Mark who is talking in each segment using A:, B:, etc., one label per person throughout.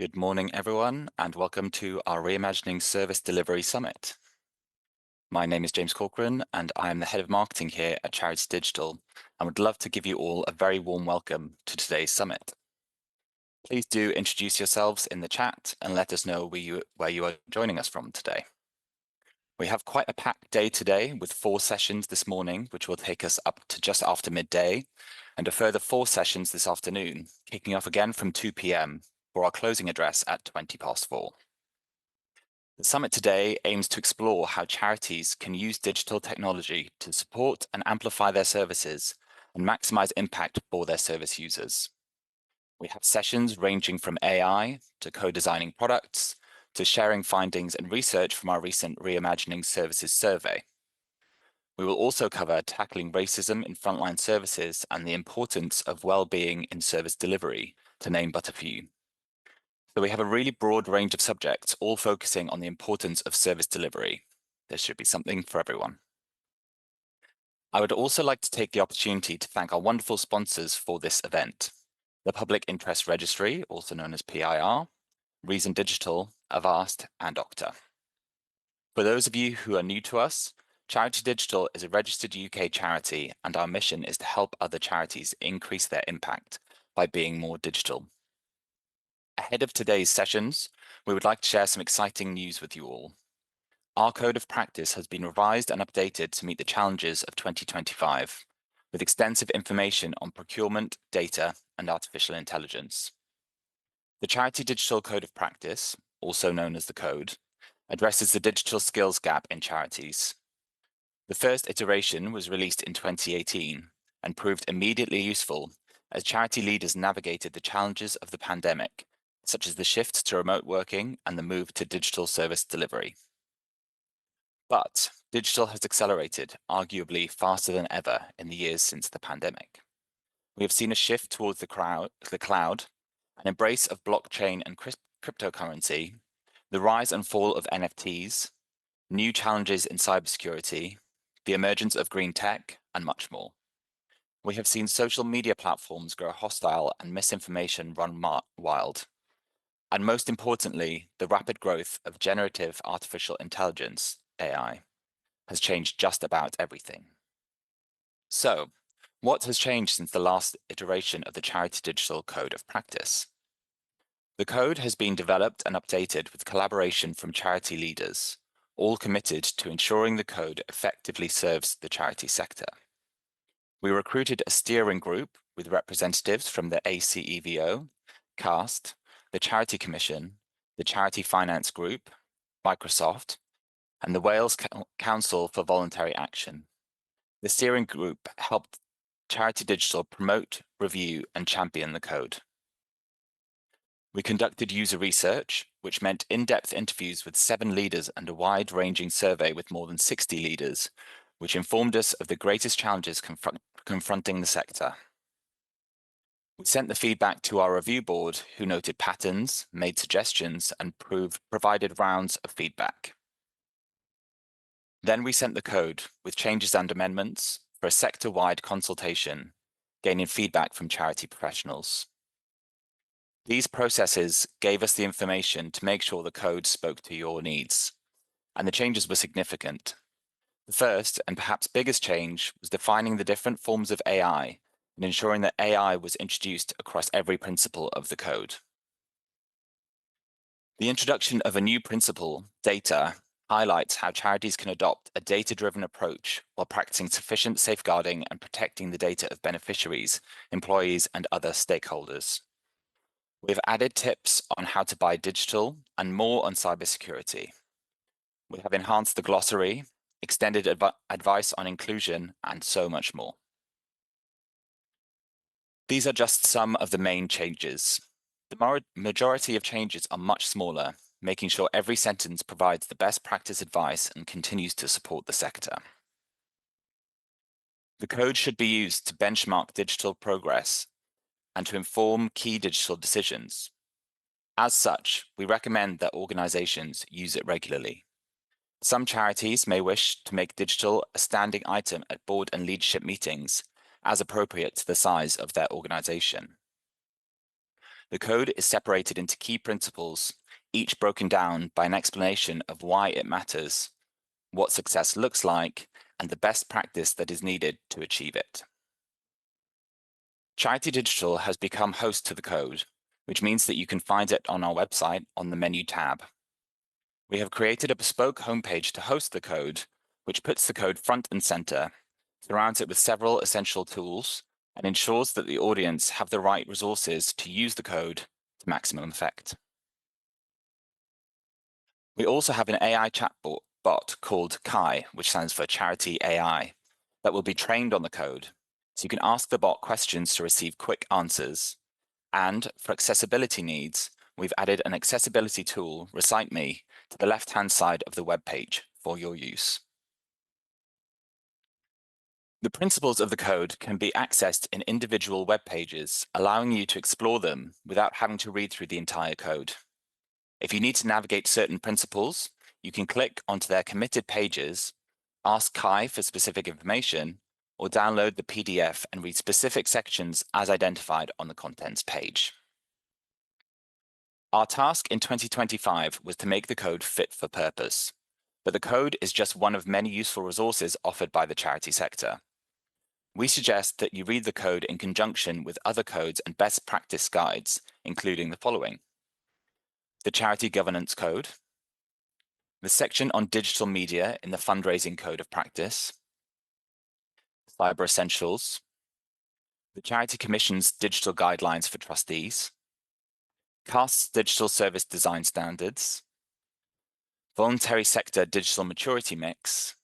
A: Good morning, everyone, and welcome to our Reimagining Service Delivery Summit. My name is James Corcoran, and I am the Head of Marketing here at Charity Digital, and would love to give you all a very warm welcome to today's summit. Please do introduce yourselves in the chat and let us know where you are joining us from today. We have quite a packed day today with 4 sessions this morning, which will take us up to just after midday, and a further 4 sessions this afternoon, kicking off again from 2 p.m. for our closing address at 4:20. The summit today aims to explore how charities can use digital technology to support and amplify their services and maximize impact for their service users. We have sessions ranging from AI to co-designing products to sharing findings and research from our recent Reimagining Services survey. We will also cover tackling racism in frontline services and the importance of well-being in service delivery, to name but a few. So we have a really broad range of subjects, all focusing on the importance of service delivery. There should be something for everyone. I would also like to take the opportunity to thank our wonderful sponsors for this event: the Public Interest Registry, also known as PIR, Reason Digital, Avast, and Okta. For those of you who are new to us, Charity Digital is a registered UK charity, and our mission is to help other charities increase their impact by being more digital. Ahead of today's sessions, we would like to share some exciting news with you all. Our code of practice has been revised and updated to meet the challenges of 2025, with extensive information on procurement, data, and artificial intelligence. The Charity Digital Code of Practice, also known as the Code, addresses the digital skills gap in charities. The first iteration was released in 2018 and proved immediately useful as charity leaders navigated the challenges of the pandemic, such as the shift to remote working and the move to digital service delivery. But digital has accelerated, arguably faster than ever in the years since the pandemic. We have seen a shift towards the cloud, an embrace of blockchain and cryptocurrency, the rise and fall of NFTs, new challenges in cybersecurity, the emergence of green tech, and much more. We have seen social media platforms grow hostile and misinformation run wild. And most importantly, the rapid growth of generative artificial intelligence, AI, has changed just about everything. So, what has changed since the last iteration of the Charity Digital Code of Practice? The code has been developed and updated with collaboration from charity leaders, all committed to ensuring the code effectively serves the charity sector. We recruited a steering group with representatives from the ACEVO, CAST, the Charity Commission, the Charity Finance Group, Microsoft, and the Wales Council for Voluntary Action. The steering group helped Charity Digital promote, review, and champion the code. We conducted user research, which meant in-depth interviews with 7 leaders and a wide-ranging survey with more than 60 leaders, which informed us of the greatest challenges confronting the sector. We sent the feedback to our review board, who noted patterns, made suggestions, and provided rounds of feedback. Then we sent the code with changes and amendments for a sector-wide consultation, gaining feedback from charity professionals. These processes gave us the information to make sure the code spoke to your needs, and the changes were significant. The first and perhaps biggest change was defining the different forms of AI and ensuring that AI was introduced across every principle of the code. The introduction of a new principle, data, highlights how charities can adopt a data-driven approach while practicing sufficient safeguarding and protecting the data of beneficiaries, employees, and other stakeholders. We've added tips on how to buy digital and more on cybersecurity. We have enhanced the glossary, extended advice on inclusion, and so much more. These are just some of the main changes. The majority of changes are much smaller, making sure every sentence provides the best practice advice and continues to support the sector. The code should be used to benchmark digital progress and to inform key digital decisions. As such, we recommend that organizations use it regularly. Some charities may wish to make digital a standing item at board and leadership meetings, as appropriate to the size of their organization. The code is separated into key principles, each broken down by an explanation of why it matters, what success looks like, and the best practice that is needed to achieve it. Charity Digital has become host to the code, which means that you can find it on our website on the menu tab. We have created a bespoke homepage to host the code, which puts the code front and center, surrounds it with several essential tools, and ensures that the audience have the right resources to use the code to maximum effect. We also have an AI chatbot called Kai, which stands for Charity AI, that will be trained on the code. So you can ask the bot questions to receive quick answers. And for accessibility needs, we've added an accessibility tool, Recite Me, to the left-hand side of the web page for your use. The principles of the code can be accessed in individual web pages, allowing you to explore them without having to read through the entire code. If you need to navigate certain principles, you can click onto their committed pages, ask Kai for specific information, or download the PDF and read specific sections as identified on the contents page. Our task in 2025 was to make the code fit for purpose, but the code is just one of many useful resources offered by the charity sector. We suggest that you read the code in conjunction with other codes and best practice guides, including the following: the Charity Governance Code, the section on digital media in the Fundraising Code of Practice, Cyber Essentials, the Charity Commission's Digital Guidelines for Trustees, CAST's Digital Service Design Standards, Voluntary Sector Digital Maturity Mix,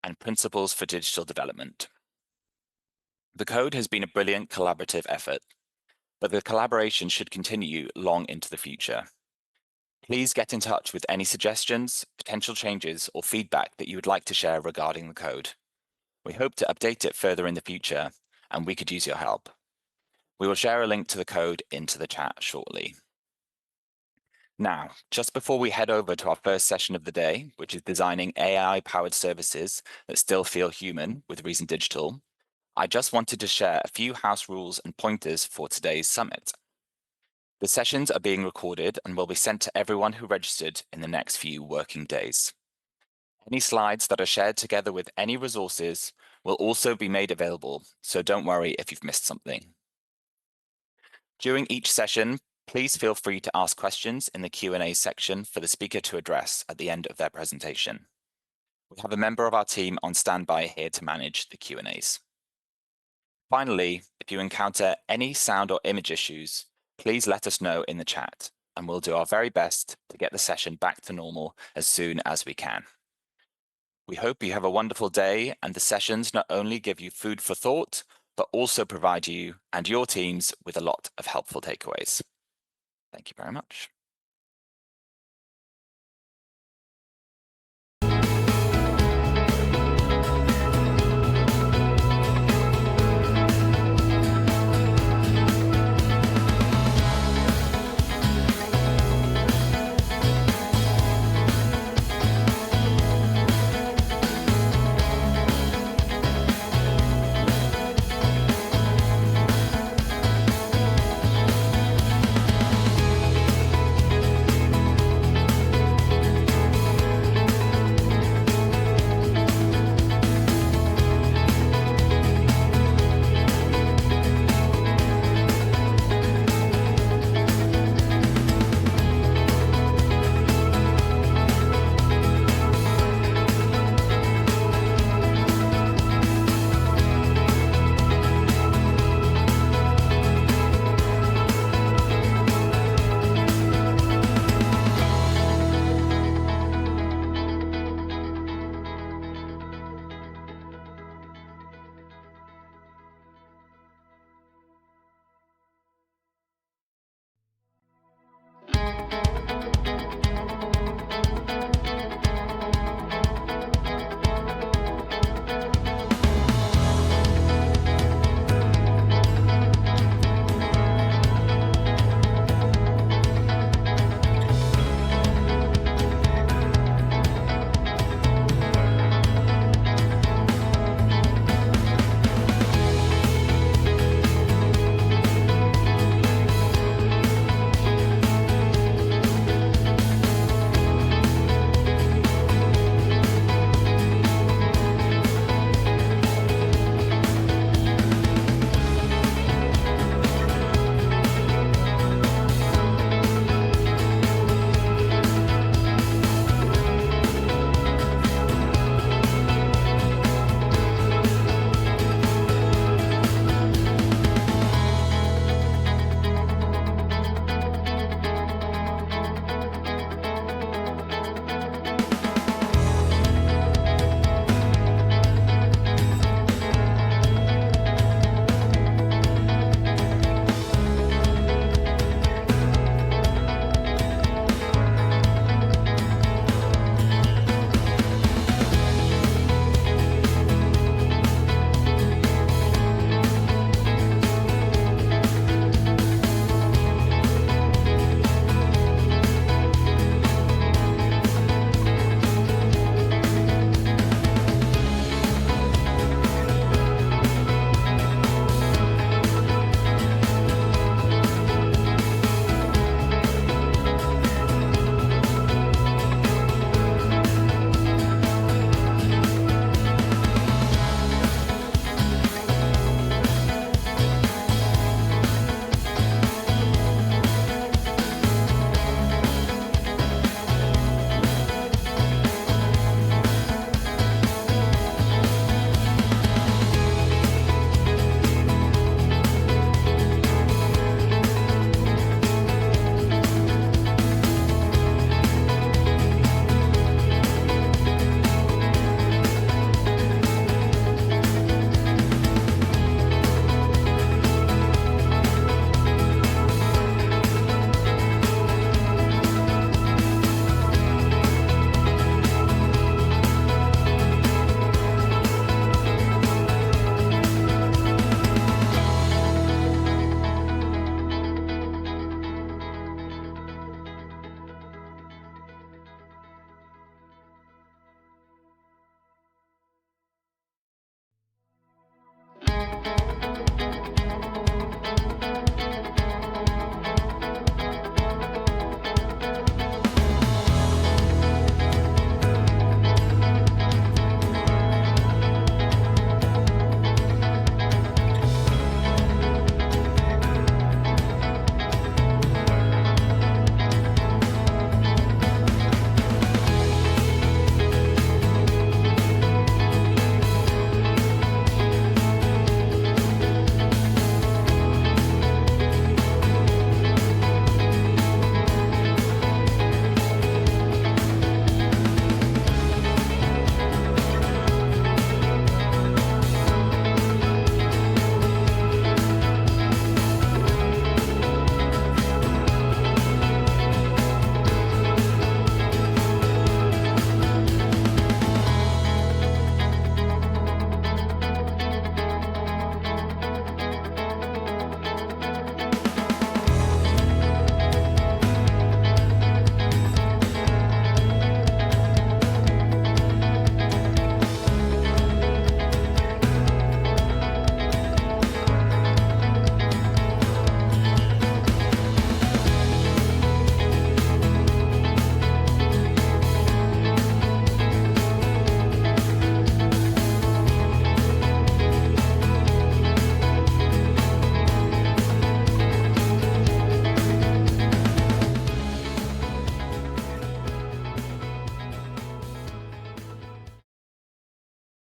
A: and Principles for Digital Development. The code has been a brilliant collaborative effort, but the collaboration should continue long into the future. Please get in touch with any suggestions, potential changes, or feedback that you would like to share regarding the code. We hope to update it further in the future, and we could use your help. We will share a link to the code into the chat shortly. Now, just before we head over to our first session of the day, which is designing AI-powered services that still feel human with Reason Digital, I just wanted to share a few house rules and pointers for today's summit. The sessions are being recorded and will be sent to everyone who registered in the next few working days. Any slides that are shared together with any resources will also be made available, so don't worry if you've missed something. During each session, please feel free to ask questions in the Q&A section for the speaker to address at the end of their presentation. We have a member of our team on standby here to manage the Q&As. Finally, if you encounter any sound or image issues, please let us know in the chat, and we'll do our very best to get the session back to normal as soon as we can. We hope you have a wonderful day, and the sessions not only give you food for thought, but also provide you and your teams with a lot of helpful takeaways. Thank you very much.